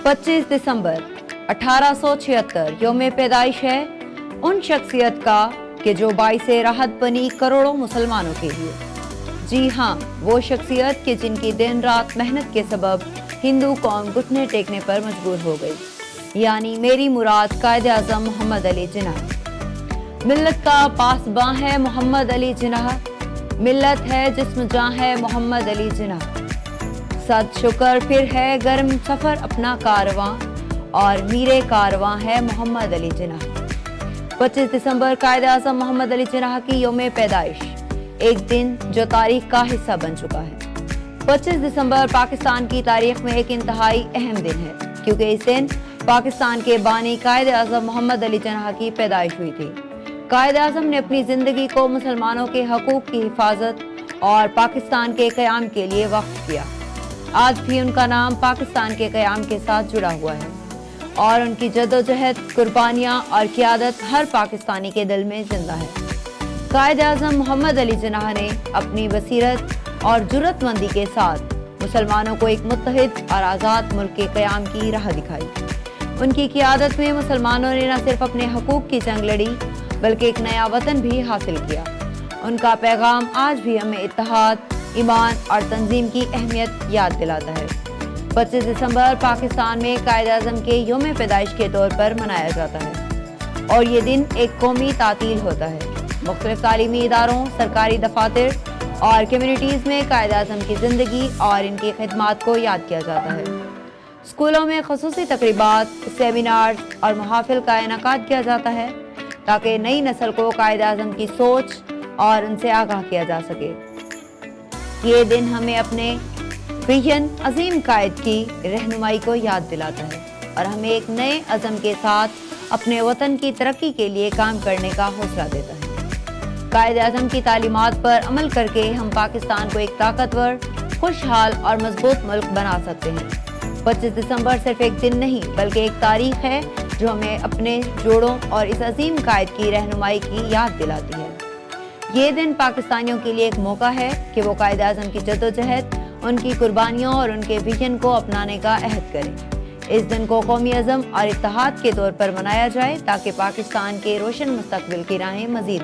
25 दिसंबर 1876 यौम पैदाइश है उन शख्सियत का कि जो बाइस राहत बनी करोड़ों मुसलमानों के लिए। जी हाँ, वो शख्सियत कि जिनकी दिन रात मेहनत के सबब हिंदू कौम घुटने टेकने पर मजबूर हो गई, यानी मेरी मुराद कायद आज़म मोहम्मद अली जिन्ना। मिल्लत का पासबां है मोहम्मद अली जिन्ना, मिल्लत है जिस्म जां है मोहम्मद अली जिन्ना। सद शुक्र फिर है गर्म सफ़र अपना कारवां, और मीरे कारवां है मोहम्मद अली जिन्ना। 25 दिसंबर कायद आज़म मोहम्मद अली जिन्ना की यौम पैदाइश, एक दिन जो तारीख का हिस्सा बन चुका है। 25 दिसंबर पाकिस्तान की तारीख में एक इंतहाई अहम दिन है, क्योंकि इस दिन पाकिस्तान के बानी कायद आज़म मोहम्मद अली जिन्ना की पैदाइश हुई थी। कायद आज़म ने अपनी ज़िंदगी को मुसलमानों के हकूक़ की हिफाजत और पाकिस्तान के क़याम के लिए वक्फ किया। आज भी उनका नाम पाकिस्तान के क़याम के साथ जुड़ा हुआ है, और उनकी जद्दोजहद, कुर्बानियाँ और क़यादत हर पाकिस्तानी के दिल में जिंदा है। कायद आज़म मोहम्मद अली जिन्ना ने अपनी बसीरत और जुर्रतमंदी के साथ मुसलमानों को एक मुत्तहिद और आज़ाद मुल्क के क़याम की राह दिखाई। उनकी क़यादत में मुसलमानों ने न सिर्फ अपने हकूक़ की जंग लड़ी, बल्कि एक नया वतन भी हासिल किया। उनका पैगाम आज भी हमें इत्तेहाद, ईमान और तंजीम की अहमियत याद दिलाता है। 25 दिसंबर पाकिस्तान में कायद आज़म के यौम पैदाइश के तौर पर मनाया जाता है, और ये दिन एक कौमी तातील होता है। मुख्तलिफ तालीमी इदारों, सरकारी दफातर और कम्युनिटीज़ में कायद आज़म की ज़िंदगी और इनकी खिदमात को याद किया जाता है। स्कूलों में ख़ुसूसी तकरीबात, सेमिनार्स और महफ़िल का इनेकाद किया जाता है, ताकि नई नस्ल को कायद आज़म की सोच और उनसे आगाह किया जा सके। ये दिन हमें अपने विजन अजीम कायद की रहनुमाई को याद दिलाता है, और हमें एक नए अज़म के साथ अपने वतन की तरक्की के लिए काम करने का हौसला देता है। कायद आज़म की तालीमात पर अमल करके हम पाकिस्तान को एक ताकतवर, खुशहाल और मजबूत मुल्क बना सकते हैं। 25 दिसंबर सिर्फ एक दिन नहीं, बल्कि एक तारीख है जो हमें अपने जोड़ों और इस अजीम कायद की रहनुमाई की याद दिलाती है। ये दिन पाकिस्तानियों के लिए एक मौका है कि वो कायद आज़म की जद्दोजहद, उनकी कुर्बानियों और उनके विजन को अपनाने का अहद करें। इस दिन को कौमी अज़म और इत्तेहाद के तौर पर मनाया जाए, ताकि पाकिस्तान के रोशन मुस्तकबिल की राहें मज़ीद